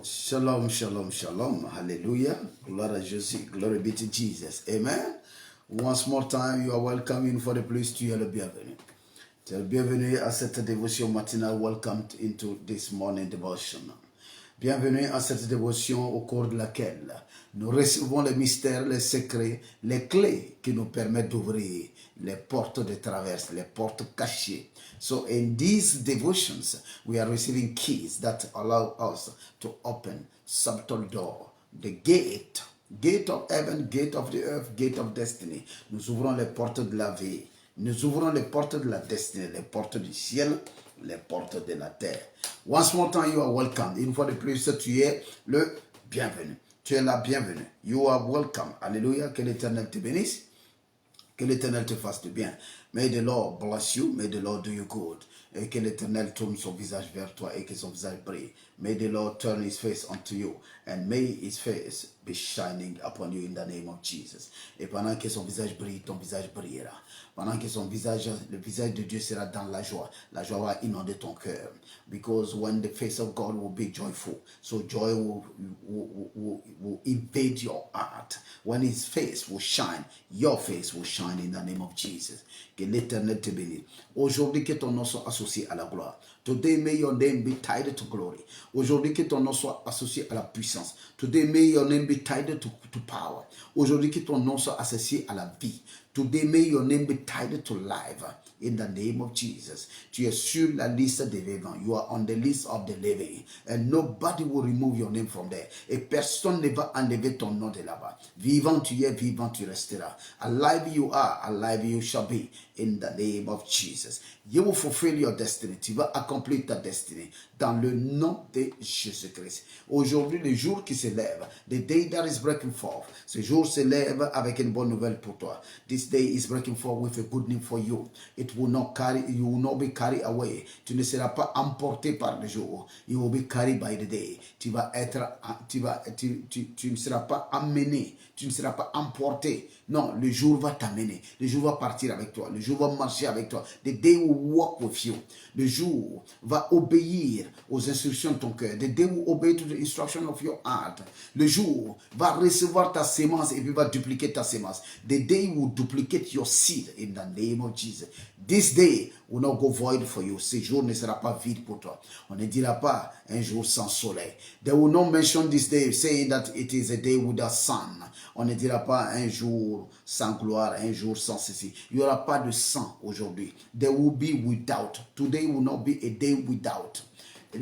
Shalom, shalom, shalom. Hallelujah. Glory to Jesus. Glory be to Jesus. Amen. Once more time, you are welcome in for the place to hear the bienvenue. Bienvenue à cette dévotion matinale. Welcome into this morning devotion. Bienvenue à cette dévotion au cours de laquelle nous recevons les mystères, les secrets, les clés qui nous permettent d'ouvrir les portes de traverse, les portes cachées. So in these devotions, we are receiving keys that allow us to open subtle door, the gate of heaven, gate of the earth, gate of destiny. Nous ouvrons les portes de la vie. Nous ouvrons les portes de la destinée, les portes du ciel, les portes de la terre. Once more time, you are welcome. Une fois de plus, tu es le bienvenu. Tu es la bienvenue. You are welcome. Alléluia. Que l'Éternel te bénisse. Que l'Éternel te fasse du bien. May the Lord bless you. May the Lord do you good. Et que l'Éternel tourne son visage vers toi et que son visage brille. May the Lord turn his face unto you. And may his face be shining upon you in the name of Jesus. Et pendant que son visage brille, ton visage brillera. Pendant que son visage, le visage de Dieu sera dans la joie va inonder ton cœur. Because when the face of God will be joyful, so joy will invade your heart. When his face will shine, your face will shine in the name of Jesus. Que l'Éternel te bénisse. Aujourd'hui, que ton nom soit associé à la gloire. Today may your name be tied to glory. Aujourd'hui, que ton nom soit associé à la puissance. Today may your name be tied to power. Aujourd'hui, que ton nom soit associé à la vie. Today may your name be tied to life. In the name of Jesus. Tu es sur la liste des vivants. You are on the list of the living. And nobody will remove your name from there. Et personne ne va enlever ton nom de là-bas. Vivant tu es, vivant tu resteras. Alive you are, alive you shall be. In the name of Jesus. You will fulfill your destiny. Tu vas accomplir ta destinée. Dans le nom de Jésus-Christ. Aujourd'hui, le jour qui se lève. The day that is breaking forth. Ce jour se lève avec une bonne nouvelle pour toi. This day is breaking forth with a good news for you. It will not carry, you will not be carried away. Tu ne seras pas emporté par le jour. You will be carried by the day. Tu ne seras pas amené. Tu ne seras pas emporté. Non, le jour va t'amener. Le jour va partir avec toi. Le jour va marcher avec toi. The day will walk with you. Le jour va obéir aux instructions de ton cœur. The day will obey to the instruction of your heart. Le jour va recevoir ta sémence et puis va dupliquer ta sémence. The day will duplicate your seed in the name of Jesus. This day will not go void for you. Ce jour ne sera pas vide pour toi. On ne dira pas un jour sans soleil. They will not mention this day saying that it is a day without sun. On ne dira pas un jour sans gloire, un jour sans ceci. Il n'y aura pas de sang aujourd'hui. There will be without. Today will not be a day without.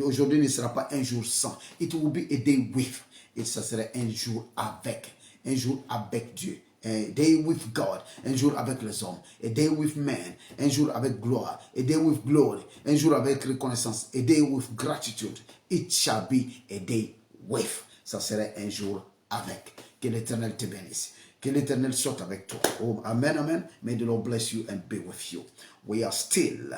Aujourd'hui ne sera pas un jour sans. It will be a day with. Et ça sera un jour avec. Un jour avec Dieu. A day with God, un jour avec les hommes. A day with men, un jour avec gloire. A day with glory, un jour avec reconnaissance. A day with gratitude. It shall be a day with. Ça serait un jour avec. Que l'Éternel te bénisse. Que l'Éternel soit avec toi. Oh, amen, amen. May the Lord bless you and be with you. We are still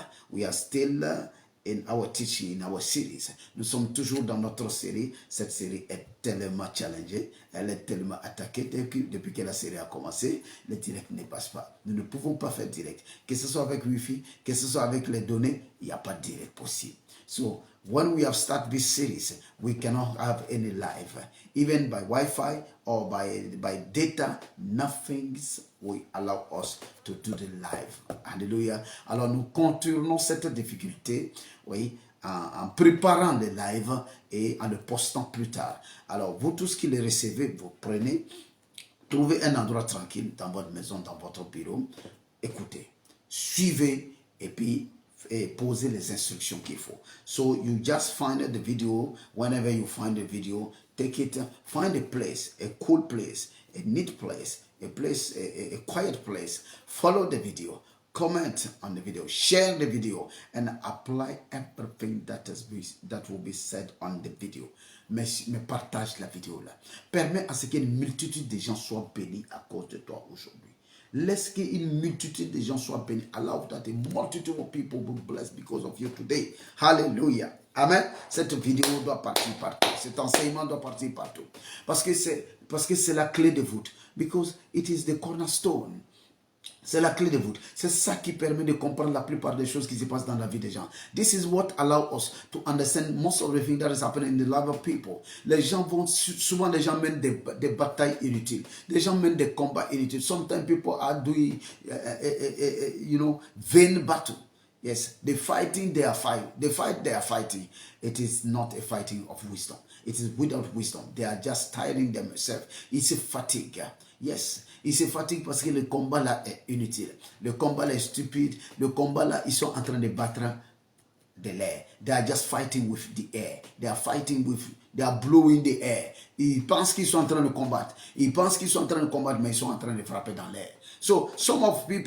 in our teaching, in our series. Nous sommes toujours dans notre série. Cette série est tellement challengée. Elle est tellement attaquée. Depuis que la série a commencé, le direct ne passe pas. Nous ne pouvons pas faire direct. Que ce soit avec Wi-Fi, que ce soit avec les données, il n'y a pas de direct possible. So, when we have started this series, we cannot have any live. Even by Wi-Fi or by data, nothing will allow us to do the live. Hallelujah. Alors nous contournons cette difficulté, oui, en préparant le live et en le postant plus tard. Alors vous tous qui les recevez, vous prenez, trouvez un endroit tranquille dans votre maison, dans votre bureau, écoutez, suivez et puis poser les instructions qu'il faut. So you just find the video. Whenever you find the video, take it, find a place, a cool place, a neat place, a quiet place. Follow the video, comment on the video, share the video, and apply everything that will be said on the video. Mais partage la vidéo là. Permets à ce qu'une multitude de gens soient bénis à cause de toi aujourd'hui. Laisse qu'une multitude de gens soient bénis. Allow that a multitude of people will be blessed because of you today. Hallelujah. Amen. Cette vidéo doit partir partout. Cet enseignement doit partir partout. Parce que c'est la clé de voûte. Because it is the cornerstone. C'est la clé de voûte. C'est ça qui permet de comprendre la plupart des choses qui se passent dans la vie des gens. This is what allows us to understand most of the things that is happening in the life of people. Les gens vont, souvent les gens mènent des batailles inutiles. Les gens mènent des combats inutiles. Sometimes people are doing, vain battle. Yes, the fighting they are fighting. The fight they are fighting. It is not a fighting of wisdom. It is without wisdom. They are just tiring themselves. It's a fatigue. Yes, ils se fatiguent parce que le combat là est inutile. Le combat là est stupide. Le combat là, ils sont en train de battre de l'air. They are just fighting with the air. They are blowing the air. Ils pensent qu'ils sont en train de combattre. Ils pensent qu'ils sont en train de combattre, mais ils sont en train de frapper dans l'air. So some of the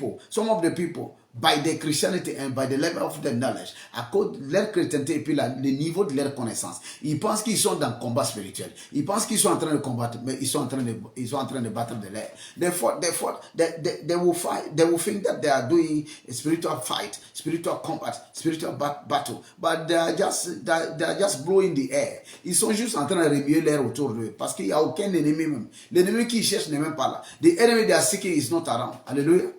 people, by their Christianity and by the level of their knowledge, à cause de leur chrétienté et puis le niveau de leur connaissance, ils pensent qu'ils sont dans le combat spirituel. Ils pensent qu'ils sont en train de combattre, mais ils sont en train de battre de l'air. Therefore, they will fight. They will think that they are doing a spiritual fight, spiritual combat, spiritual battle, but they are just blowing the air. Ils sont juste en train de remuer l'air autour d'eux parce qu'il n'y a aucun ennemi même. L'ennemi qui cherche n'est même pas là. The enemy they are seeking is not around. Alléluia.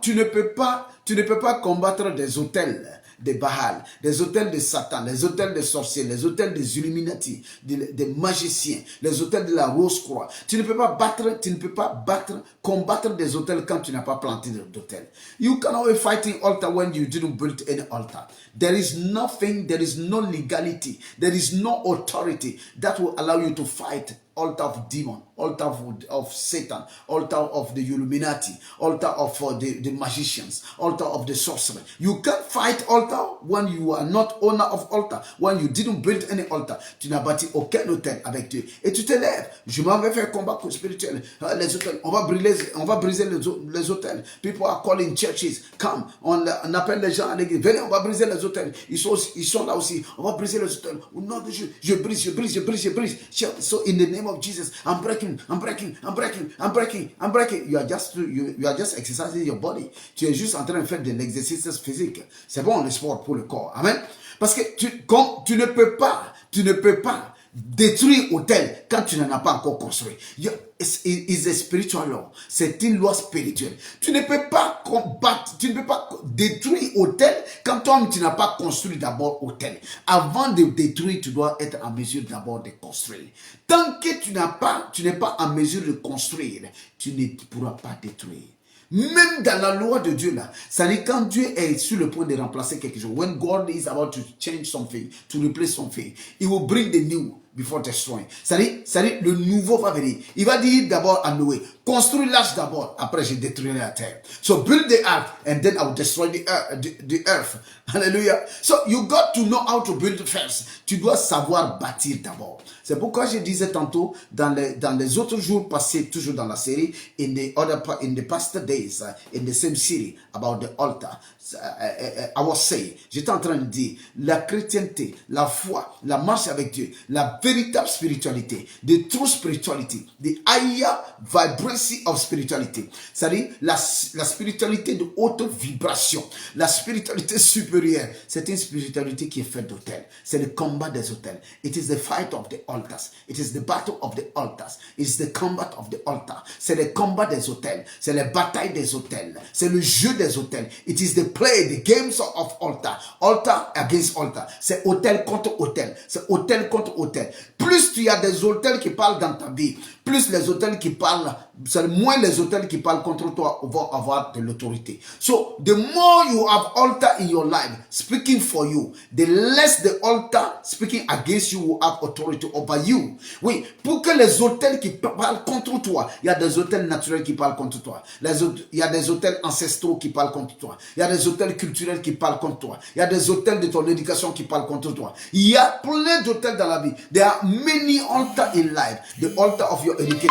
Tu ne peux pas combattre des hôtels de Baal, des hôtels de Satan, les hôtels des sorciers, les hôtels des Illuminati, des magiciens, les hôtels de la Rose-Croix. Tu ne peux pas combattre des hôtels quand tu n'as pas planté d'hôtel. You cannot be fighting altar when you didn't build any altar. There is no legality, there is no authority that will allow you to fight altar of demon, altar of Satan, altar of the Illuminati, altar of the magicians, altar of the sorcerer. You can't fight altar when you are not owner of altar, when you didn't build any altar. Tu n'as bâti aucun hôtel avec Dieu. Et tu te lèves. Je m'en vais faire combat spirituel. Les hôtels, on va briser les hôtels. People are calling churches. Come, on appelle les gens à l'église. Venez, on va briser les hôtels. Ils sont là aussi. On va briser les hôtels. Au nom de Dieu, je brise. So in the name of Jesus, I'm breaking. You are just exercising your body. Tu es juste en train de faire de l'exercice physique. C'est bon le sport pour le corps. Amen. Parce que tu ne peux pas détruire l'hôtel quand tu n'en as pas encore construit. It's a spiritual law. C'est une loi spirituelle. Tu ne peux pas détruire l'hôtel quand toi tu n'as pas construit d'abord l'hôtel. Avant de détruire, tu dois être en mesure d'abord de construire. Tant que tu n'es pas en mesure de construire, tu ne pourras pas détruire. Même dans la loi de Dieu là, ça dit quand Dieu est sur le point de remplacer quelque chose, when God is about to change something, to replace something, He will bring the new before destroying. Ça dit le nouveau va venir. Il va dire d'abord à Noé, construis l'arche d'abord, après je détruirai la terre. So build the ark and then I will destroy the earth. Hallelujah. So you got to know how to build first. Tu dois savoir bâtir d'abord. C'est pourquoi je disais tantôt dans les autres jours passés, toujours dans la série, in the past days, in the same series about the altar, I was saying, j'étais en train de dire, la chrétienté, la foi, la marche avec Dieu, la véritable spiritualité, the true spirituality, the higher vibrancy of spirituality, c'est-à-dire la spiritualité de haute vibration, la spiritualité supérieure, c'est une spiritualité qui est faite d'autels. C'est le combat des autels. It is the fight of the altars. It is the battle of the altars. It is the combat of the altar. C'est le combat des autels. C'est la bataille des autels. C'est le jeu des autels. It is the play, the games of altar. Altar against altar. C'est autel contre autel. C'est autel contre autel. Plus tu as des autels qui parlent dans ta vie, plus les autels qui parlent, c'est moins les autels qui parlent contre toi vont avoir de l'autorité. So, the more you have altar in your life speaking for you, the less the altar speaking against you will have authority over you. Oui, pour que les autels qui parlent contre toi, il y a des autels naturels qui parlent contre toi. Il y a des autels ancestraux qui parlent contre toi. Il y a des autels culturels qui parlent contre toi. Il y a des autels de ton éducation qui parlent contre toi. Il y a plein d'autels dans la vie. There are many altars in life. The altar of your education,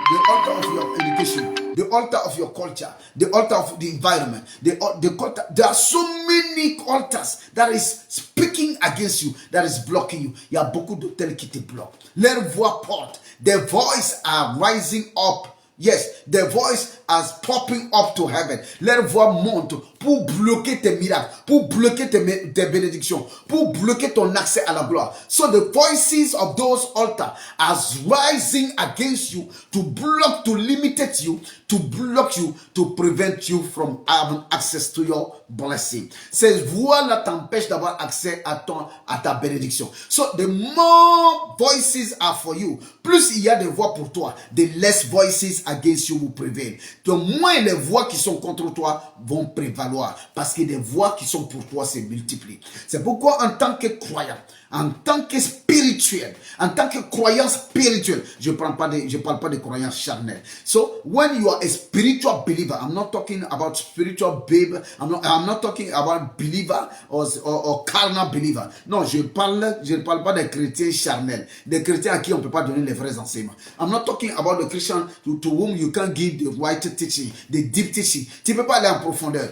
the altar of your education, the altar of your culture, the altar of the environment, the altar. There are so many altars that is speaking against you, that is blocking you. Il y a beaucoup d'autels qui te bloquent. Leur voix porte. Their voice are rising up. Yes, their voice as popping up to heaven. Leur voix monte pour bloquer tes miracles, pour bloquer tes bénédictions, pour bloquer ton accès à la gloire. So the voices of those altars are rising against you to block, to limit you, to block you, to prevent you from having access to your blessing. Ces voix-là t'empêchent d'avoir accès à ta bénédiction. So the more voices are for you, plus il y a des voix pour toi, the less voices against you will prevail. De moins les voix qui sont contre toi vont prévaloir, parce que des voix qui sont pour toi se multiplient. C'est pourquoi en tant que croyant, en tant que spirituel, en tant que croyant spirituel, je parle pas de croyance charnelle. So when you are a spiritual believer, I'm not talking about spiritual babe, I'm not talking about believer or carnal believer. Non, je ne parle pas des chrétiens charnels, des chrétiens à qui on ne peut pas donner les vrais enseignements. I'm not talking about the Christian to whom you can give the right teaching, the deep teaching. Tu ne peux pas aller en profondeur.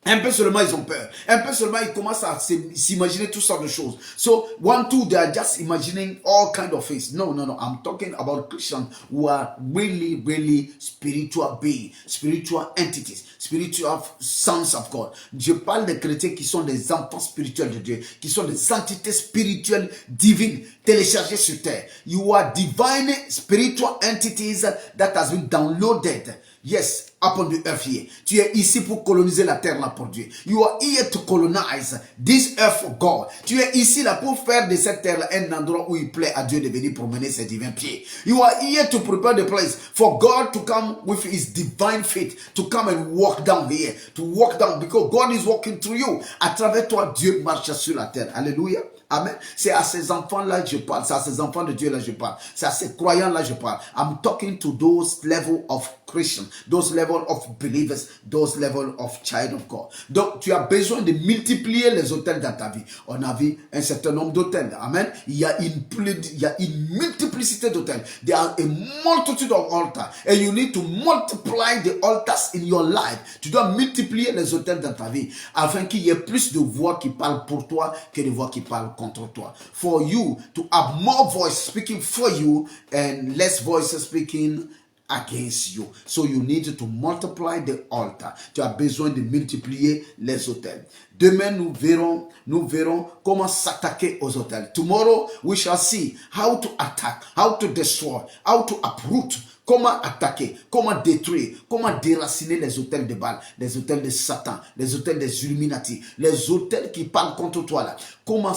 Un peu seulement ils ont peur. Un peu seulement ils commencent à s'imaginer toutes sortes de choses. So, they are just imagining all kind of things. No. I'm talking about Christians who are really, really spiritual beings, spiritual entities, spiritual sons of God. Je parle des chrétiens qui sont des enfants spirituels de Dieu, qui sont des entités spirituelles divines téléchargées sur terre. You are divine spiritual entities that has been downloaded. Yes, upon the earth here. Tu es ici pour coloniser la terre là pour Dieu. You are here to colonize this earth for God. Tu es ici là pour faire de cette terre là un endroit où il plaît à Dieu de venir promener ses divins pieds. You are here to prepare the place for God to come with his divine feet, to come and walk down here, to walk down because God is walking through you. À travers toi, Dieu marche sur la terre. Alléluia. Amen. C'est à ces enfants-là que je parle. C'est à ces enfants de Dieu-là que je parle. C'est à ces croyants-là que je parle. I'm talking to those level of Christians, those level of believers, those level of child of God. Donc, tu as besoin de multiplier les hôtels dans ta vie. On a vu un certain nombre d'hôtels. Amen. Il y a une multiplicité d'hôtels. There are a multitude of altars. And you need to multiply the altars in your life. Tu dois multiplier les hôtels dans ta vie afin qu'il y ait plus de voix qui parlent pour toi que de voix qui parlent contre toi. For you to have more voice speaking for you and less voices speaking against you. So you need to multiply the altar. Tu as besoin de multiplier les autels. Demain, nous verrons comment s'attaquer aux autels. Tomorrow, we shall see how to attack, how to destroy, how to uproot. Comment attaquer, comment détruire, comment déraciner les autels de Baal, les autels de Satan, les autels des Illuminati, les autels qui parlent contre toi là. Comment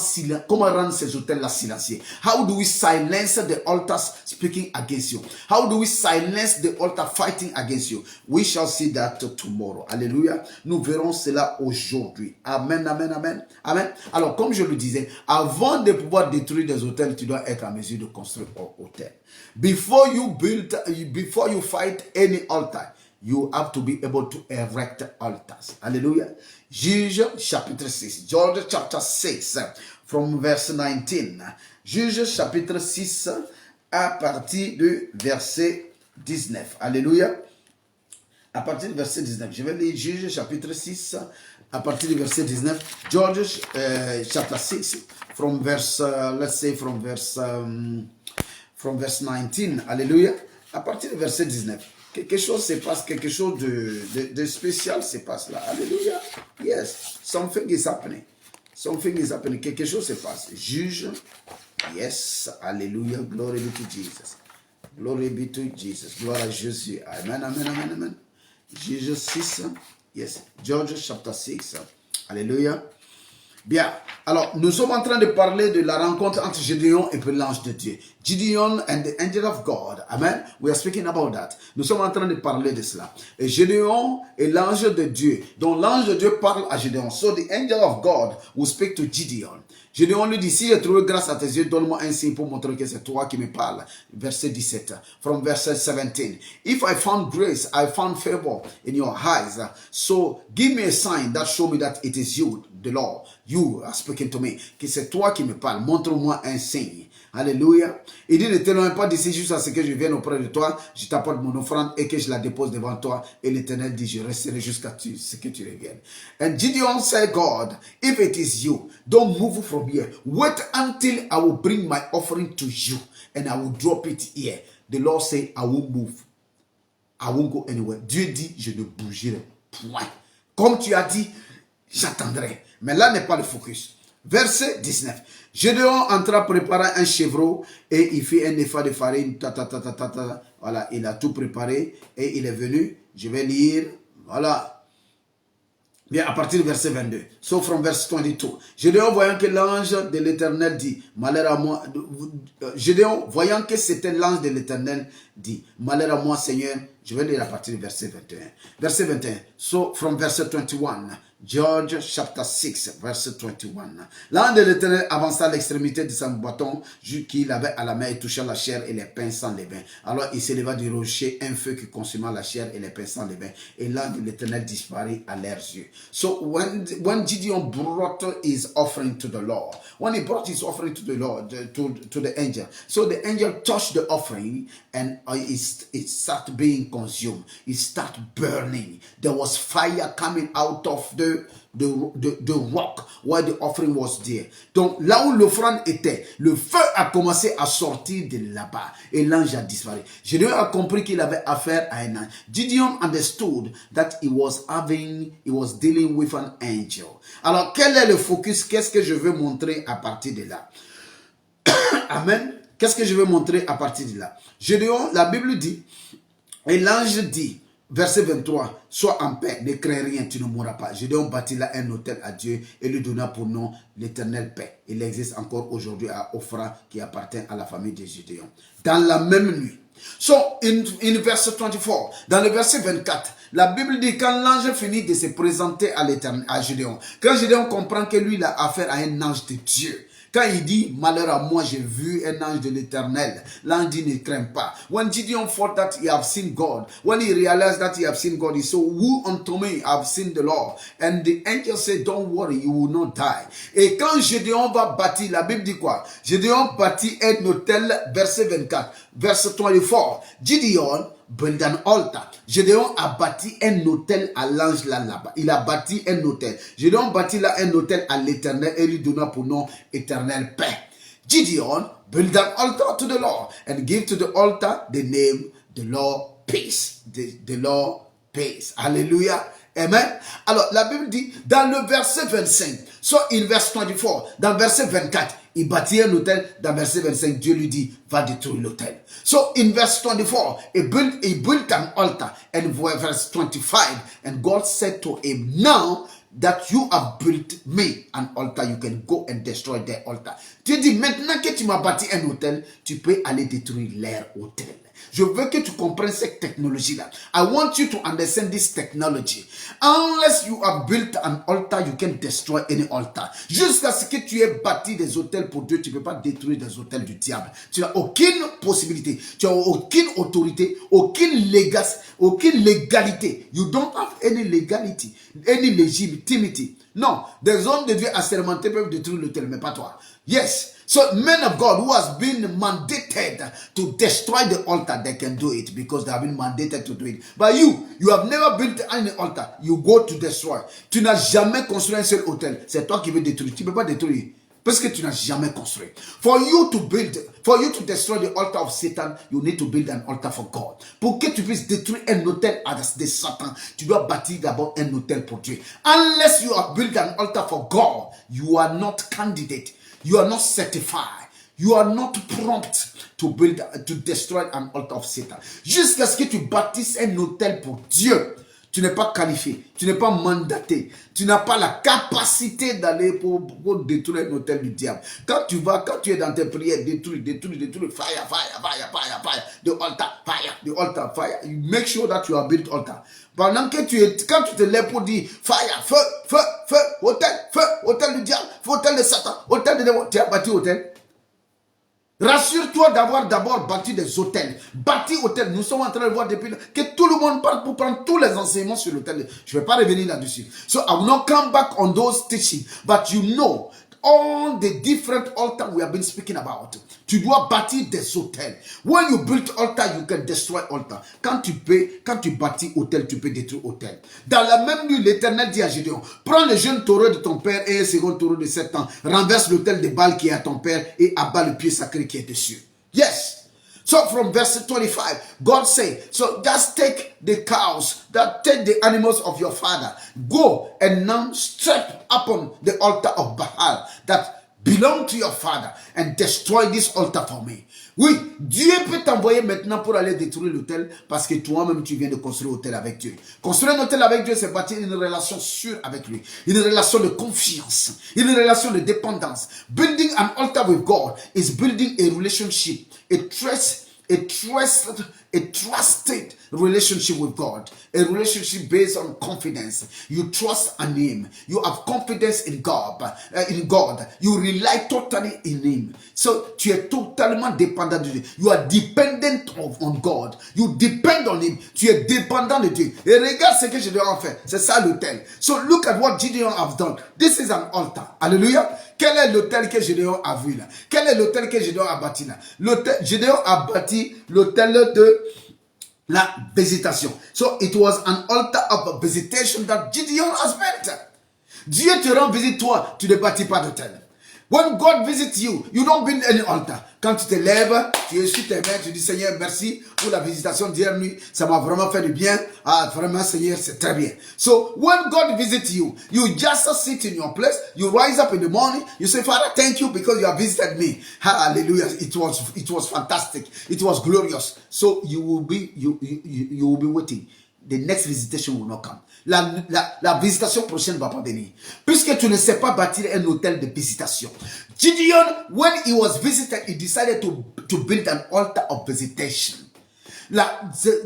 rendre ces autels-là silencieux? How do we silence the altars speaking against you? How do we silence the altar fighting against you? We shall see that tomorrow. Alléluia. Nous verrons cela aujourd'hui. Amen, amen, amen. Amen. Alors, comme je le disais, avant de pouvoir détruire des autels, tu dois être en mesure de construire un autel. Before you fight any altar, you have to be able to erect altars. Hallelujah. Juge chapitre 6. George chapter 6 from verse 19. Juge chapitre 6 à partir du verset 19. Alléluia. À partir du verset 19. Je vais lire Juge chapitre 6 à partir du verset 19. George chapter 6 from verse, let's say from verse 19. Alléluia. À partir du verset 19. Quelque chose se passe, quelque chose de spécial se passe là. Alléluia. Yes. Something is happening. Something is happening. Quelque chose se passe. Juge. Yes. Alléluia. Glory be to Jesus. Glory be to Jesus. Gloire à Jésus. Amen, amen, amen, amen. Juge 6. Yes. George chapter 6. Alléluia. Bien, alors nous sommes en train de parler de la rencontre entre Gédéon et l'ange de Dieu. Gideon and the angel of God. Amen. We are speaking about that. Nous sommes en train de parler de cela. Et Gédéon et l'ange de Dieu. Donc l'ange de Dieu parle à Gédéon. So the angel of God will speak to Gideon. Gédéon lui dit, si j'ai trouvé grâce à tes yeux, donne-moi un signe pour montrer que c'est toi qui me parles. Verset 17. From verse 17. If I found grace, I found favor in your eyes. So give me a sign that show me that it is you, the Lord. You are speaking to me. Que c'est toi qui me parles. Montre-moi un signe. Alléluia. Il dit, ne t'éloigne pas d'ici jusqu'à ce que je vienne auprès de toi, je t'apporte mon offrande et que je la dépose devant toi. Et l'Éternel dit, je resterai jusqu'à ce que tu reviennes. And Gideon said, God, if it is you, don't move from here. Wait until I will bring my offering to you and I will drop it here. The Lord said, I will move. I won't go anywhere. Dieu dit, je ne bougerai point. Comme tu as dit, j'attendrai. Mais là n'est pas le focus. Verset 19. Gédéon entra préparer un chevreau et il fit un effort de farine. Voilà, il a tout préparé et il est venu. Je vais lire. Voilà. Bien, à partir du verset 22. So from verse 22. Gédéon, voyant que l'ange de l'Éternel dit, malheur à moi. Gédéon, voyant que c'était l'ange de l'Éternel dit, malheur à moi, Seigneur. Je vais lire à partir du verset 21. Verset 21. So from verset 21. George chapter 6, verset 21. L'ange de l'Éternel avança à l'extrémité de son bâton qu'il avait à la main et toucha la chair et les pains sans levain. Alors il s'éleva du rocher un feu qui consuma la chair et les pains sans levain. Et l'ange de l'Éternel disparut à leurs yeux. So when Gideon brought his offering to the Lord, when he brought his offering to the Lord, to the angel, so the angel touched the offering and it started being consumed. It started burning. There was fire coming out of the rock where the offering was there. Donc là où l'offrande était, le feu a commencé à sortir de là-bas et l'ange a disparu. Gédéon a compris qu'il avait affaire à un ange. Gideon understood that he was dealing with an angel. Alors quel est le focus? Qu'est-ce que je veux montrer à partir de là? Amen. Qu'est-ce que je veux montrer à partir de là? Gédéon, la Bible dit, et l'ange dit, verset 23, sois en paix, ne crains rien, tu ne mourras pas. Gédéon bâtit là un autel à Dieu et lui donna pour nom l'Éternel paix. Il existe encore aujourd'hui à Ophra qui appartient à la famille de Gédéon. Dans la même nuit. So, in verse 24, dans le verset 24, la Bible dit quand l'ange finit de se présenter à l'Éternel, à Gédéon, quand Gédéon comprend que lui il a affaire à un ange de Dieu, quand il dit, malheur à moi, j'ai vu un ange de l'Éternel. L'ange dit, ne crains pas. When Gideon thought that he have seen God, when he realized that he have seen God, he said, who unto me have seen the Lord? And the angel said, don't worry, you will not die. Et quand Gédéon va bâtir, la Bible dit quoi? Gédéon bâtit un autel, verset 24, verset 24. Gideon built an altar. Gédéon a bâti un autel à l'ange là-bas. Il a bâti un autel. Gédéon bâtit là un autel à l'Éternel et lui donna pour nom éternel paix. Gideon built an altar to the Lord and gave to the altar the name the Lord peace. The Lord peace. Alléluia. Amen. Alors la Bible dit dans le verset 25, so in verse 24, dans le verset 24, il bâtit un autel. Dans verset 25, Dieu lui dit, va détruire l'autel. So in verse 24, he built an altar. And verse 25, and God said to him, now that you have built me an altar, you can go and destroy their altar. Dieu dit, maintenant que tu m'as bâti un autel, tu peux aller détruire leur autel. Je veux que tu comprennes cette technologie-là. I want you to understand this technology. Unless you have built an altar, you can destroy any altar. Jusqu'à ce que tu aies bâti des hôtels pour Dieu, tu ne peux pas détruire des hôtels du diable. Tu n'as aucune possibilité. Tu n'as aucune autorité, aucune légalité. You don't have any legality, any legitimacy. Non, des hommes de Dieu assermentés peuvent détruire l'autel, mais pas toi. Yes. So men of God who has been mandated to destroy the altar, they can do it because they have been mandated to do it. But you have never built any altar. You go to destroy. Tu n'as jamais construit un seul autel. C'est toi qui veux détruire. Tu ne peux pas détruire. Parce que tu n'as jamais construit. For you to destroy the altar of Satan, you need to build an altar for God. Pour que tu puisses détruire un autel de Satan, tu dois bâtir d'abord un autel pour Dieu. Unless you have built an altar for God, you are not candidate. You are not certified. You are not prompt to destroy an altar of Satan. Jusqu'à ce que tu bâtisses un autel pour Dieu, tu n'es pas qualifié, tu n'es pas mandaté, tu n'as pas la capacité d'aller pour détruire un autel du diable. Quand tu es dans tes prières, détruire, fire, the altar, fire. You make sure that you have built altar. Pendant que quand tu te lèves pour dire fire, feu, hôtel du diable, hôtel de Satan, hôtel de démon, tu as bâti hôtel. Rassure-toi d'avoir d'abord bâti des hôtels. Bâti hôtel. Nous sommes en train de voir depuis que tout le monde parle pour prendre tous les enseignements sur l'hôtel. Je ne vais pas revenir là-dessus. So I will not come back on those teachings. But you know all the different altars we have been speaking about. Tu dois bâtir des hôtels. When you build altar, you can destroy altar. Quand tu bâtis hôtel, tu peux détruire hôtel. Dans la même nuit, l'Éternel dit à Gédéon, prends le jeune taureau de ton père et un second taureau de 7 ans. Renverse l'autel de Baal qui est à ton père et abat le pied sacré qui est dessus. Yes. So from verse 25, God said, so just take the cows, take the animals of your father, go and now step upon the altar of Baal that belong to your father and destroy this altar for me. Oui, Dieu peut t'envoyer maintenant pour aller détruire l'autel parce que toi-même tu viens de construire l'autel avec Dieu. Construire un autel avec Dieu, c'est bâtir une relation sûre avec lui, une relation de confiance, une relation de dépendance. Building an altar with God is building a relationship, a trusted relationship with God, a relationship based on confidence. You trust in Him. You have confidence in God. You rely totally in Him. So tu es totalement dépendant de Dieu. You are dependent on God. You depend on Him. Tu es dépendant de Dieu. Et regarde ce que je dois en faire. C'est ça l'autel. So look at what Gideon have done. This is an altar. Hallelujah. Quel est l'autel que Gédéon a vu là? Quel est l'autel que Gédéon a bâti là? Gédéon a bâti l'autel de la visitation. So it was an altar of visitation that Gideon has built. Dieu te rend visite, toi, tu ne bâtis pas d'autel. When God visits you, you don't build any altar. Quand tu te lèves, tu es sur tes mains, tu dis Seigneur, merci pour la visitation d'hier nuit. Ça m'a vraiment fait du bien. Ah, vraiment, Seigneur, c'est très bien. So, when God visits you, you just sit in your place. You rise up in the morning. You say, Father, thank you because you have visited me. Hallelujah. It was fantastic. It was glorious. So, you will be waiting. The next visitation will not come. La visitation prochaine ne va pas venir. Puisque tu ne sais pas bâtir un hôtel de visitation. Gideon, when he was visited, he decided to build an altar of visitation.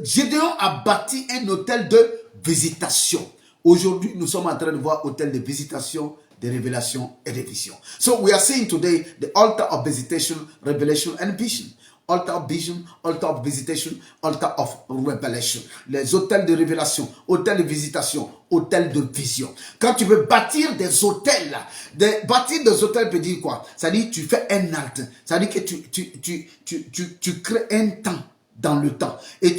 Gideon a bâti un hôtel de visitation. Aujourd'hui, nous sommes en train de voir hôtel de visitation, de révélation et de vision. So we are seeing today the altar of visitation, revelation and vision. Altar of vision, altar of visitation, altar of revelation. Les hôtels de révélation, hôtels de visitation, hôtels de vision. Quand tu veux bâtir des hôtels, bâtir des hôtels veut dire quoi? Ça dit tu fais un acte. Ça dit que tu crées un temps dans le temps. Et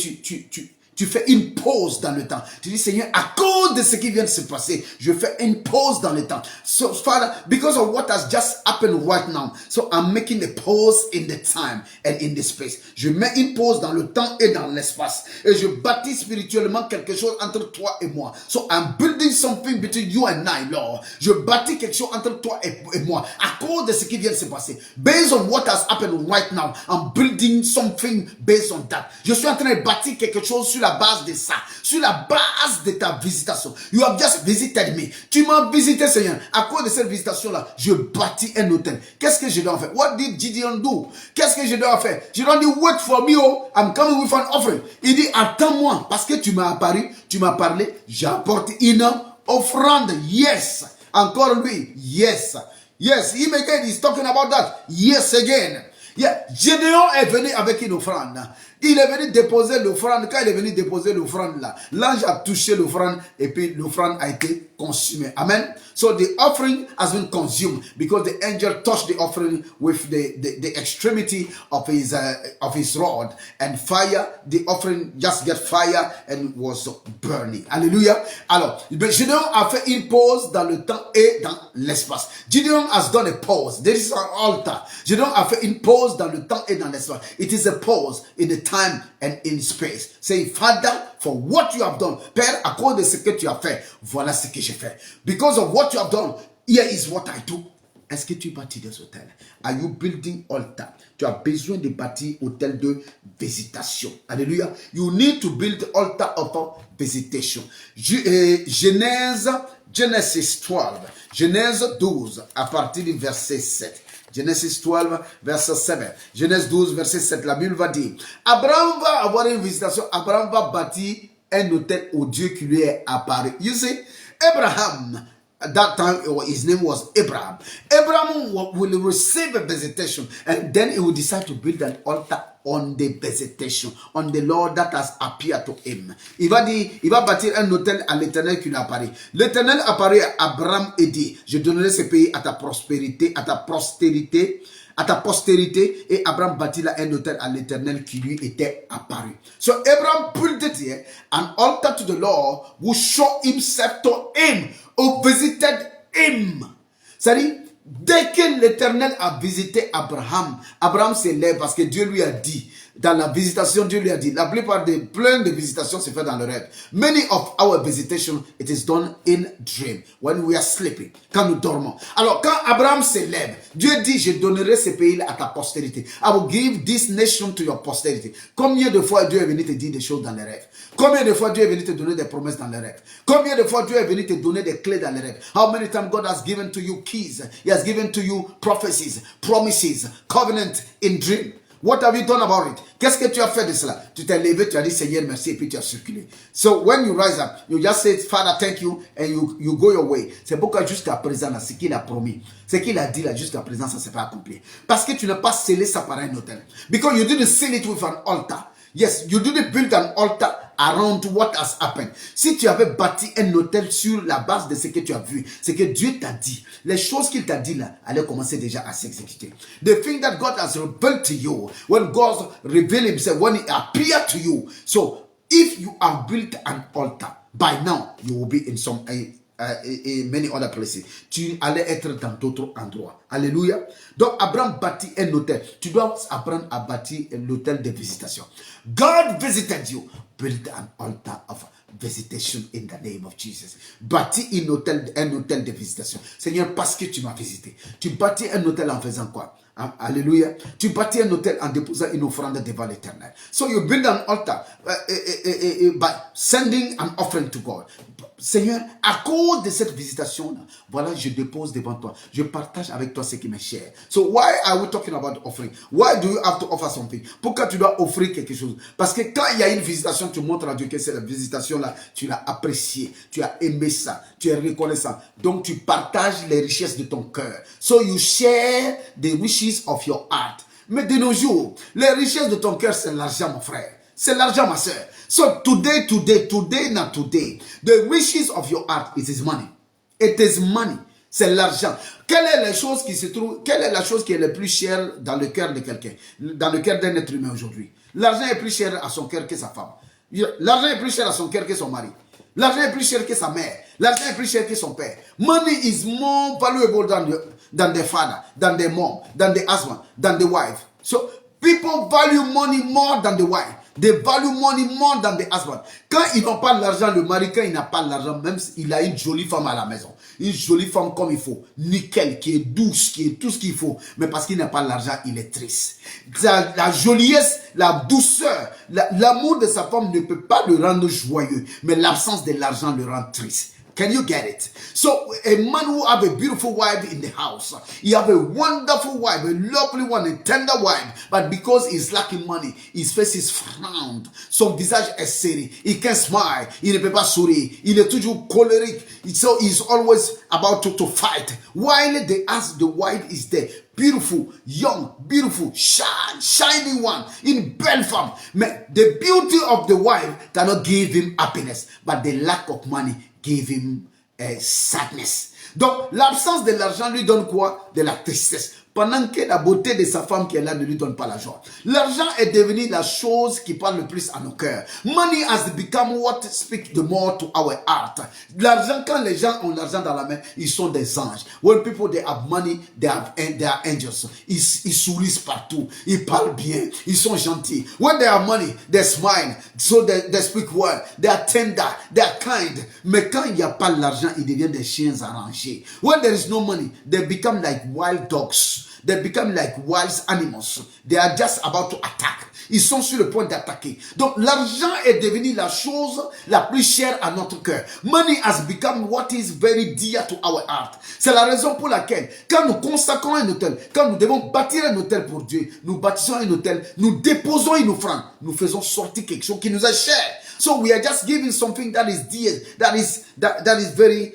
tu fais une pause dans le temps. Tu dis, Seigneur, à cause de ce qui vient de se passer, je fais une pause dans le temps. So, Father, because of what has just happened right now, so I'm making a pause in the time and in the space. Je mets une pause dans le temps et dans l'espace. Et je bâtis spirituellement quelque chose entre toi et moi. So I'm building something between you and I, Lord. Je bâtis quelque chose entre toi et moi. À cause de ce qui vient de se passer. Based on what has happened right now, I'm building something based on that. Je suis en train de bâtir quelque chose sur la base de ça, sur la base de ta visitation. You have just visited me. Tu m'as visité, Seigneur. À cause de cette visitation-là, je bâtis un hôtel. Qu'est-ce que je dois faire? What did Gideon do? Qu'est-ce que je dois faire? Je dois dire, wait for me, oh, I'm coming with an offering. Il dit, attends-moi, parce que tu m'as apparu, tu m'as parlé, j'apporte une offrande. Yes. Encore lui, yes. Yes, him again, he's talking about that. Yes again. Yeah. Gideon est venu avec une offrande. Il est venu déposer l'offrande. Quand il est venu déposer l'offrande là, l'ange a touché l'offrande et puis l'offrande a été consumée. Amen. So the offering has been consumed because the angel touched the offering with the extremity of his rod, and fire. The offering just get fire and was burning. Alléluia. Alors, Gideon a fait une pause dans le temps et dans l'espace. Gideon has done a pause. There is an altar. Gideon a fait une pause dans le temps et dans l'espace. It is a pause in the time and in space. Say, Father, for what you have done. Père, à cause de ce que tu as fait, voilà ce que j'ai fait. Because of what you have done, here is what I do. Est-ce que tu bâtis des hôtels? Are you building altar? Tu as besoin de bâtir hôtel de visitation. Alléluia. You need to build altar of visitation. Genèse 12. Genèse 12, à partir du verset 7. Genesis 12, verset 7. Genèse 12, verset 7. La Bible va dire, Abraham va avoir une visitation. Abraham va bâtir un hôtel au Dieu qui lui est apparu. You see, Abraham, at that time, his name was Abraham. Abraham will receive a visitation, and then he will decide to build an altar on the visitation, on the Lord that has appeared to him. Il va bâtir un hôtel à l'Éternel qui lui apparaît. L'Éternel apparaît à Abraham et dit, je donnerai ce pays à ta prospérité, à ta postérité, et Abraham bâtit là un hôtel à l'Éternel qui lui était apparu. So Abraham built here an altar to the Lord who showed himself to him, who visited him. C'est-à-dire, dès que l'Éternel a visité Abraham, Abraham s'élève parce que Dieu lui a dit, Dans la visitation, Dieu lui a dit, la plupart des plein de visitations se fait dans le rêve. Many of our visitation, it is done in dream, when we are sleeping, quand nous dormons. Alors, quand Abraham s'élève, Dieu dit, je donnerai ce pays-là à ta postérité. I will give this nation to your posterity. Combien de fois Dieu est venu te dire des choses dans les rêves? Combien de fois Dieu est venu te donner des promesses dans les rêves? Combien de fois Dieu est venu te donner des clés dans les rêves? How many times God has given to you keys? He has given to you prophecies, promises, covenant in dream. What have you done about it? Qu'est-ce que tu as fait de cela? Tu t'es levé, tu as dit Seigneur merci et puis tu as circulé. So when you rise up, you just say Father thank you and you go your way. C'est pourquoi jusqu'à présent, là, ce qu'il a promis, ce qu'il a dit là jusqu'à présent, ça ne s'est pas accompli. Parce que tu n'as pas scellé ça par un autel. Because you didn't seal it with an altar. Yes, you didn't build an altar around what has happened. Si tu avais bâti un hôtel sur la base de ce que tu as vu, ce que Dieu t'a dit, les choses qu'il t'a dit là, allaient commencer déjà à s'exécuter. The thing that God has revealed to you, when God revealed himself, when he appeared to you. So, if you have built an altar, by now, you will be in some... et many other places. Tu allais être dans d'autres endroits. Alléluia. Donc Abraham bâtit un hôtel. Tu dois apprendre à bâtir l'hôtel de visitation. God visited you. Build an altar of visitation in the name of Jesus. Bâtis un hôtel de visitation. Seigneur, parce que tu m'as visité. Tu bâtis un hôtel en faisant quoi? Alléluia. Tu bâtis un hôtel en déposant une offrande devant l'Éternel. So you build an altar by sending an offering to God. Seigneur, à cause de cette visitation-là, voilà, je dépose devant toi. Je partage avec toi ce qui m'est cher. So why are we talking about offering? Why do you have to offer something? Pourquoi tu dois offrir quelque chose? Parce que quand il y a une visitation, tu montres à Dieu que cette visitation-là, tu l'as appréciée, tu as aimé ça, tu es reconnaissant. Donc tu partages les richesses de ton cœur. So you share the riches of your heart. Mais de nos jours, les richesses de ton cœur, c'est l'argent, mon frère. C'est l'argent, ma soeur. So today, not today. The riches of your heart, it is money. It is money. C'est l'argent. Quelle est la chose qui se trouve, quelle est la chose qui est la plus chère dans le cœur de quelqu'un, dans le cœur d'un être humain aujourd'hui? L'argent est plus cher à son cœur que sa femme. L'argent est plus cher à son cœur que son mari. L'argent est plus cher que sa mère. L'argent est plus cher que son père. Money is more valuable than the father, than the mom, than the husband, than the wife. So people value money more than the wife. They value money more than the husband. Quand ils n'ont pas l'argent, le mari, quand il n'a pas l'argent, même s'il a une jolie femme à la maison, une jolie femme comme il faut, nickel, qui est douce, qui est tout ce qu'il faut, mais parce qu'il n'a pas l'argent, il est triste. La joliesse, la douceur, l'amour de sa femme ne peut pas le rendre joyeux, mais l'absence de l'argent le rend triste. Can you get it? So, a man who have a beautiful wife in the house, he have a wonderful wife, a lovely one, a tender wife, but because he's lacking money, his face is frowned. Son visage est serré. He can't smile. Il ne peut pas sourire. Il est toujours colérique. So, he's always about to fight. While the wife is there, beautiful, young, beautiful, shining one, une belle femme. Mais the beauty of the wife cannot give him happiness, but the lack of money give him sadness. Donc, l'absence de l'argent lui donne quoi? De la tristesse. Pendant que la beauté de sa femme qui est là ne lui donne pas la joie. L'argent est devenu la chose qui parle le plus à nos cœurs. Money has become what speaks the more to our heart. L'argent, quand les gens ont l'argent dans la main, ils sont des anges. When people they have money, they are angels. Ils sourient partout. Ils parlent bien. Ils sont gentils. When they have money, they smile. So they speak well. They are tender. They are kind. Mais quand il n'y a pas l'argent, ils deviennent des chiens arrangés. When there is no money, they become like wild dogs. They become like wild animals. They are just about to attack. Ils sont sur le point d'attaquer. Donc l'argent est devenu la chose la plus chère à notre cœur. Money has become what is very dear to our heart. C'est la raison pour laquelle, quand nous consacrons un hôtel, quand nous devons bâtir un hôtel pour Dieu, nous bâtissons un hôtel, nous déposons une offrande, nous faisons sortir quelque chose qui nous est cher. So we are just giving something that is dear, that is very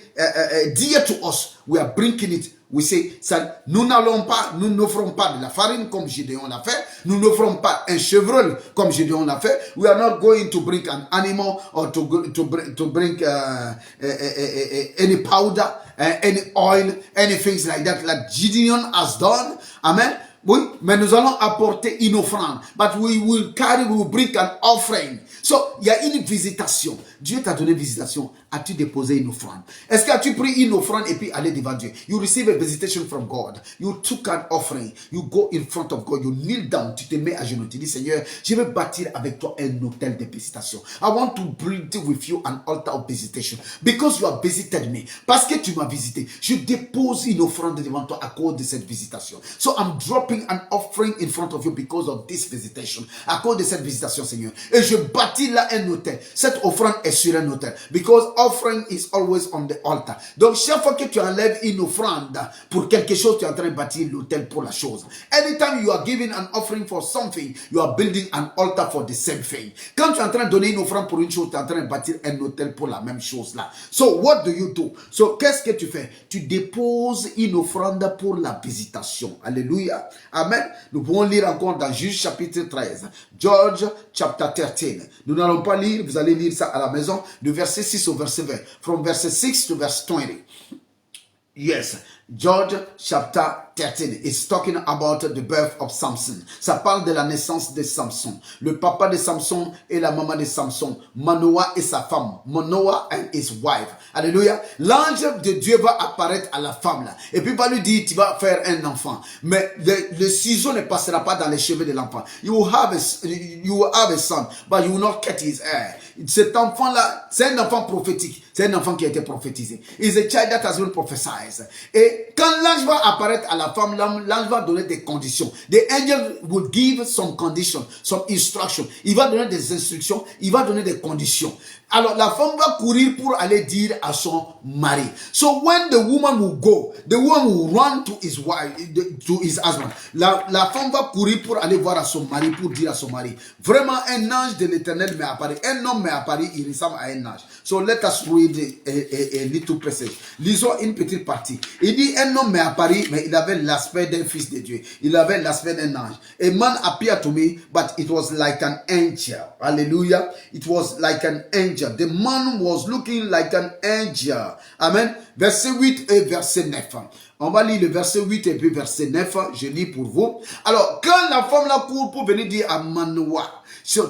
dear to us. We are bringing it. We say, ça, nous n'offrons pas de la farine comme Gédéon l'a fait. Nous n'offrons pas un chevreul comme Gédéon l'a fait. We are not going to bring an animal or to bring any powder, any oil, anything like that, like Gideon has done. Amen. Oui, mais nous allons apporter une offrande. But we will bring an offering. So, il y a une visitation. Dieu t'a donné une visitation. as-tu déposé une offrande? Est-ce que as-tu pris une offrande et puis allé devant Dieu? You receive a visitation from God. You took an offering. You go in front of God. You kneel down. Tu te mets à genoux. Tu dis, Seigneur, je vais bâtir avec toi un hôtel de visitation. I want to build with you an altar of visitation. Because you have visited me. Parce que tu m'as visité. Je dépose une offrande devant toi à cause de cette visitation. So I'm dropping an offering in front of you because of this visitation. À cause de cette visitation, Seigneur. Et je bâtis là un hôtel. Cette offrande est sur un hôtel. Because offering is always on the altar. Donc, chaque fois que tu enlèves une offrande pour quelque chose, tu es en train de bâtir l'hôtel pour la chose. Anytime you are giving an offering for something, you are building an altar for the same thing. Quand tu es en train de donner une offrande pour une chose, tu es en train de bâtir un hôtel pour la même chose là. So, what do you do? So, qu'est-ce que tu fais? Tu déposes une offrande pour la visitation. Alléluia. Amen. Nous pouvons lire encore dans Juge chapitre 13. George chapter 13. Nous n'allons pas lire, vous allez lire ça à la maison, de verset 6 au verset 20. From verset 6 to verse 20. Yes, George chapter 13 is talking about the birth of Samson. Ça parle de la naissance de Samson. Le papa de Samson et la maman de Samson. Manoah et sa femme. Manoah and his wife. Alléluia. L'ange de Dieu va apparaître à la femme là. Et puis va lui dire, tu vas faire un enfant. Mais le ciseau ne passera pas dans les cheveux de l'enfant. You will have a son, but you will not cut his hair. Cet enfant-là, c'est un enfant prophétique. C'est un enfant qui a été prophétisé. It's a child that has been prophesied. Et quand l'ange va apparaître à la femme, l'ange va donner des conditions. The angel will give some conditions, some instructions. Il va donner des instructions, il va donner des conditions. Alors la femme va courir pour aller dire à son mari. So when the woman will go, the woman will run to his wife, to his husband. La femme va courir pour aller voir à son mari, pour dire à son mari. Vraiment un ange de l'Éternel m'est apparu. Un homme m'est apparu, il ressemble à un ange. So let us read a little passage. Lisons une petite partie. Il dit un homme m'est apparu, mais il avait l'aspect d'un fils de Dieu. Il avait l'aspect d'un ange. A man appeared to me, but it was like an angel. Hallelujah. It was like an angel. The man was looking like an angel. Amen. Verset 8 et verset 9. On va lire le verset 8 et puis verset 9. Je lis pour vous. Alors, quand la femme la court pour venir dire à Manoah,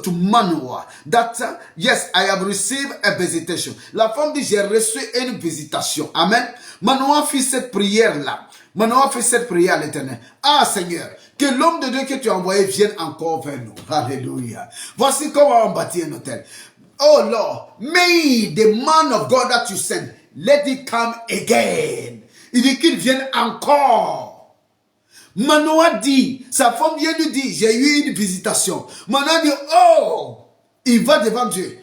to Manoah, that yes, I have received a visitation. La femme dit, j'ai reçu une visitation. Amen. Manoah fit cette prière-là. Manoah fait cette prière à l'Éternel. Ah Seigneur, que l'homme de Dieu que tu as envoyé vienne encore vers nous. Alléluia. Voici comment on bâtit un hôtel. Oh Lord, may the man of God that you send, let it come again. Il dit qu'il vienne encore. Manoah dit, sa femme vient lui dire, j'ai eu une visitation. Manoah dit, oh, il va devant Dieu.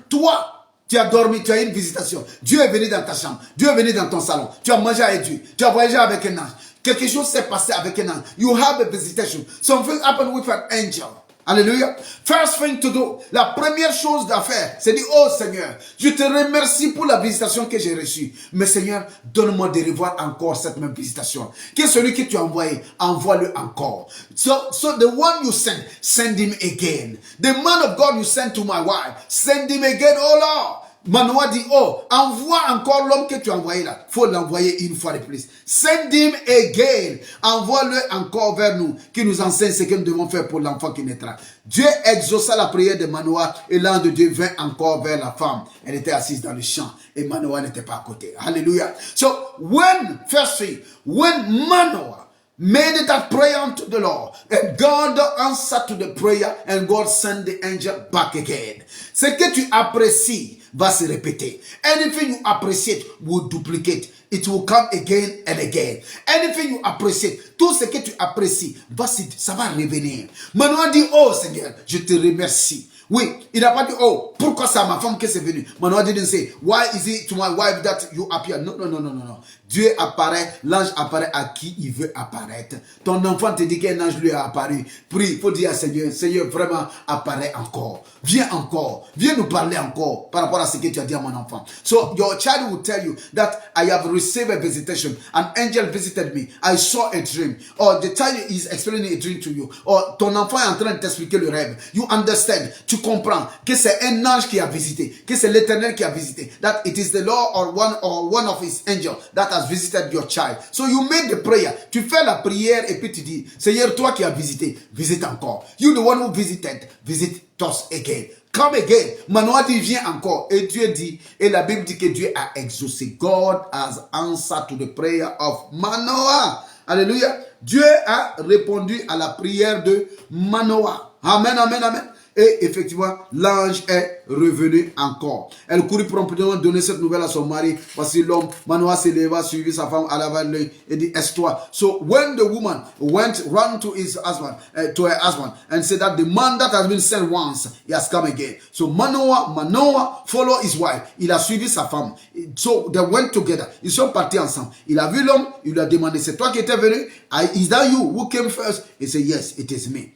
Toi, tu as dormi, tu as eu une visitation. Dieu est venu dans ta chambre. Dieu est venu dans ton salon. Tu as mangé avec Dieu. Tu as voyagé avec un ange. Quelque chose s'est passé avec un ange. You have a visitation. Something happened with an angel. Alléluia. First thing to do, la première chose à faire, c'est dire, oh Seigneur, je te remercie pour la visitation que j'ai reçue. Mais Seigneur, donne-moi de revoir encore cette même visitation. Que celui que tu as envoyé, envoie-le encore. So the one you send him again. The man of God you sent to my wife, send him again, oh Lord. Manoah dit, oh, envoie encore l'homme que tu as envoyé là. Il faut l'envoyer une fois de plus. Send him again. Envoie-le encore vers nous, qui nous enseigne ce que nous devons faire pour l'enfant qui naîtra. Dieu exauça la prière de Manoah et l'ange de Dieu vint encore vers la femme. Elle était assise dans le champ et Manoah n'était pas à côté. Alléluia. So, when Manoah made that prayer unto the Lord, and God answered to the prayer, and God sent the angel back again. Ce que tu apprécies va se répéter. Anything you appreciate will duplicate. It will come again and again. Anything you appreciate, tout ce que tu apprécies, ça va revenir. Manoah dit, oh Seigneur, je te remercie. Oui, il n'a pas dit, oh, pourquoi c'est à ma femme que c'est venu. Manoah didn't say, why is it to my wife that you appear? No. Dieu apparaît, l'ange apparaît à qui il veut apparaître. Ton enfant te dit qu'un ange lui a apparu. Prie, il faut dire à Seigneur, Seigneur, vraiment, apparaît encore. Viens nous parler encore par rapport à ce que tu as dit à mon enfant. So, your child will tell you that I have received a visitation. An angel visited me. I saw a dream. Or the child is explaining a dream to you. Or ton enfant est en train de t'expliquer le rêve. You understand. Tu tu comprends que c'est un ange qui a visité, que c'est l'Éternel qui a visité, that it is the Lord or one of his angels that has visited your child. So you make the prayer. Tu fais la prière et puis tu dis, Seigneur, toi qui as visité, visite encore. You the one who visited, visit us again. Come again. Manoah dit, viens encore. Et Dieu dit, et la Bible dit que Dieu a exaucé. God has answered to the prayer of Manoah. Alléluia. Dieu a répondu à la prière de Manoah. Amen, amen, amen. Et effectivement, l'ange est revenu encore. Elle courut promptement donner cette nouvelle à son mari. Voici l'homme. Manoah se leva, suivit sa femme, à l'avant l'œil et dit, est-toi. So when the woman ran to his husband, to her husband, and said that the man that has been sent once, he has come again. So Manoah followed his wife. Il a suivi sa femme. So they went together. Ils sont partis ensemble. Il a vu l'homme, il lui a demandé, c'est toi qui étais venu? Is that you who came first? He said, yes, it is me.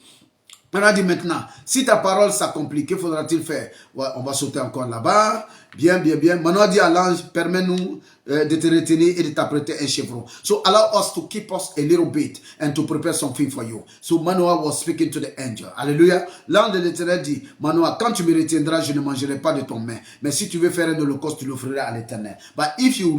On a dit maintenant, si ta parole s'accomplit, que faudra-t-il faire? Ouais, on va sauter encore là-bas. Bien, bien, bien. Manoah dit à l'ange, permets-nous de te retenir et de t'apprêter un chevron. So allow us to keep us a little bit and to prepare something for you. So Manoah was speaking to the angel. Alléluia. L'ange de l'Éternel dit, Manoah, quand tu me retiendras, je ne mangerai pas de ton main. Mais si tu veux faire un holocauste, tu l'offriras à l'Éternel. But if you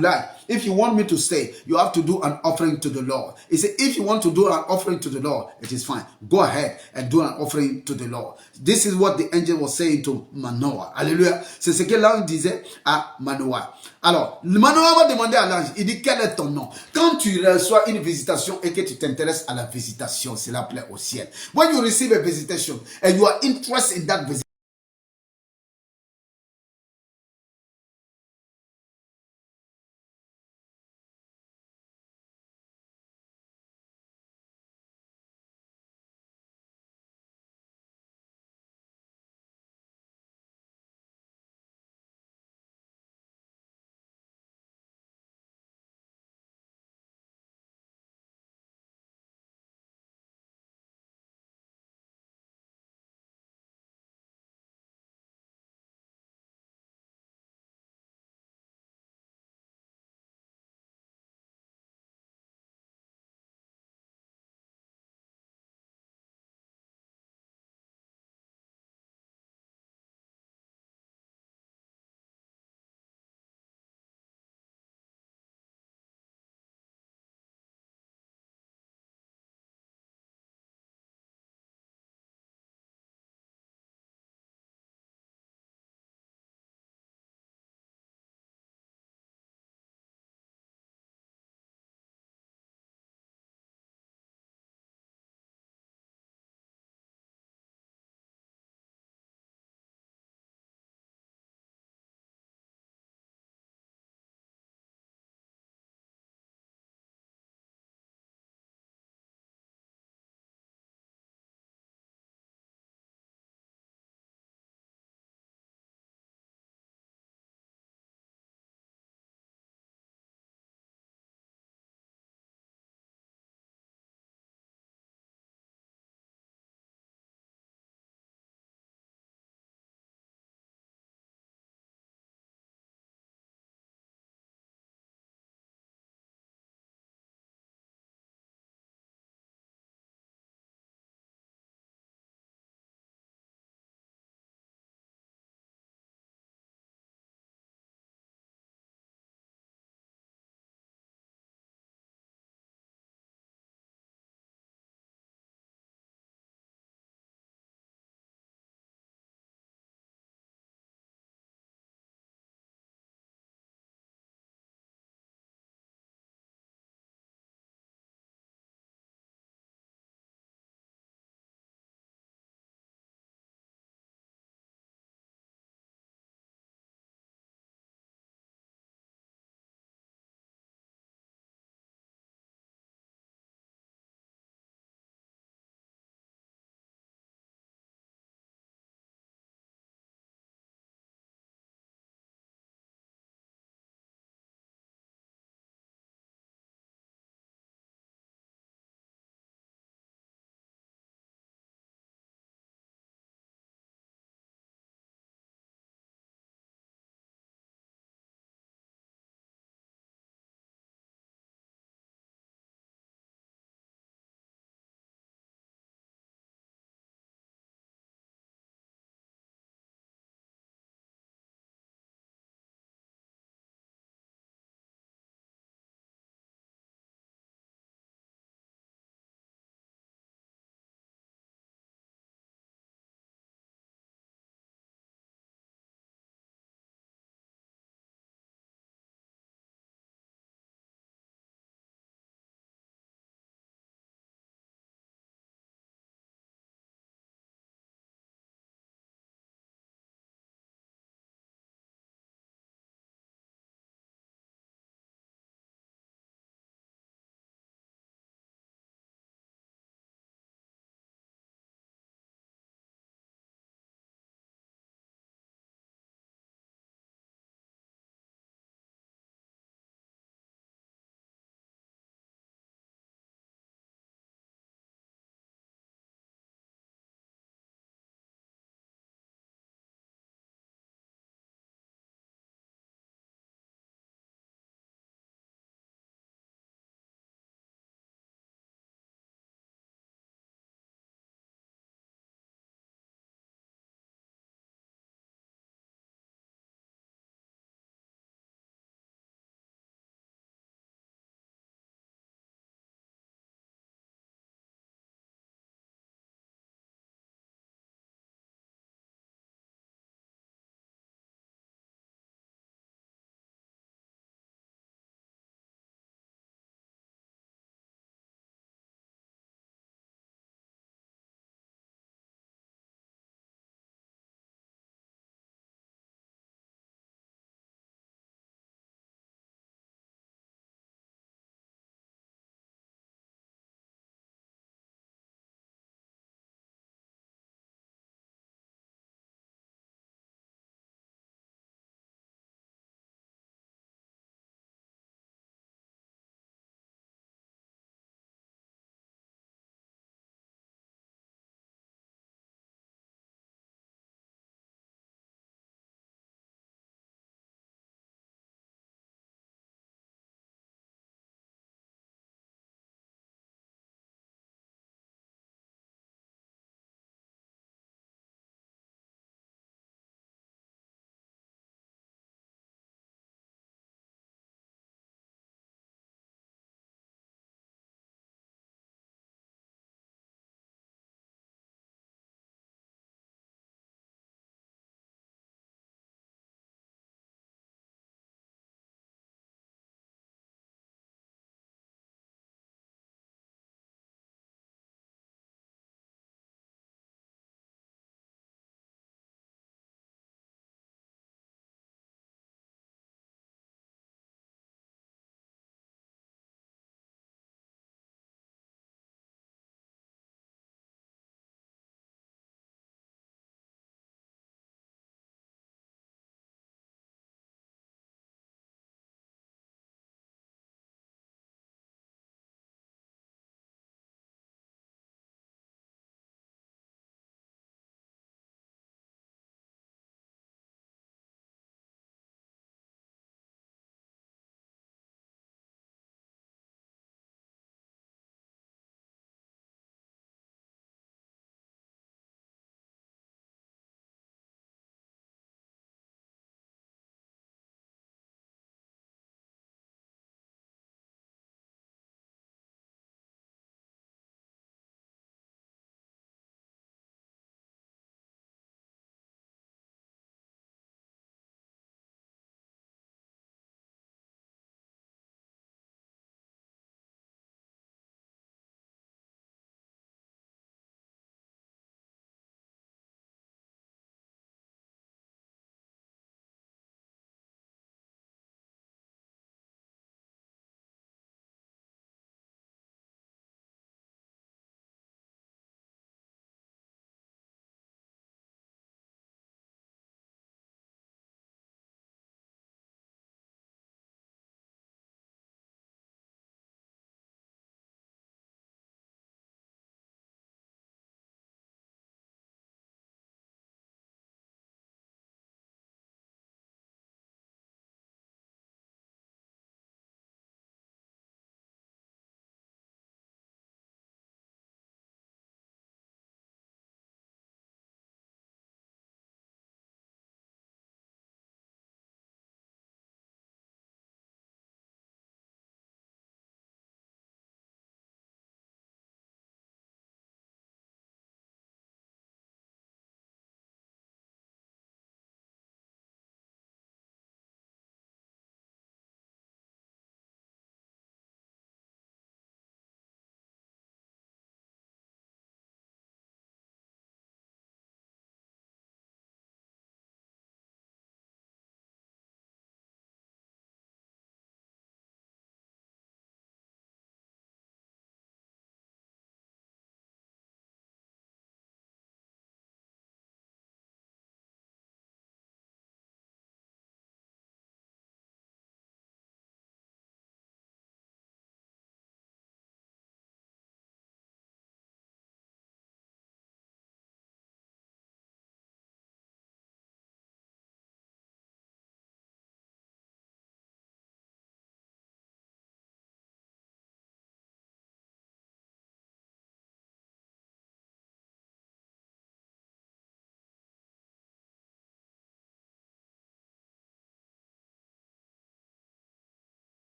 want me to stay, you have to do an offering to the Lord. He said, if you want to do an offering to the Lord, it is fine. Go ahead and do an offering to the Lord. This is what the angel was saying to Manoah. Alléluia. C'est ce que l'ange disait à Manoah. Alors, Manoah va demander à l'ange, il dit, quel est ton nom? Quand tu reçois une visitation et que tu t'intéresses à la visitation, cela plaît au ciel. When you receive a visitation and you are interested in that visitation,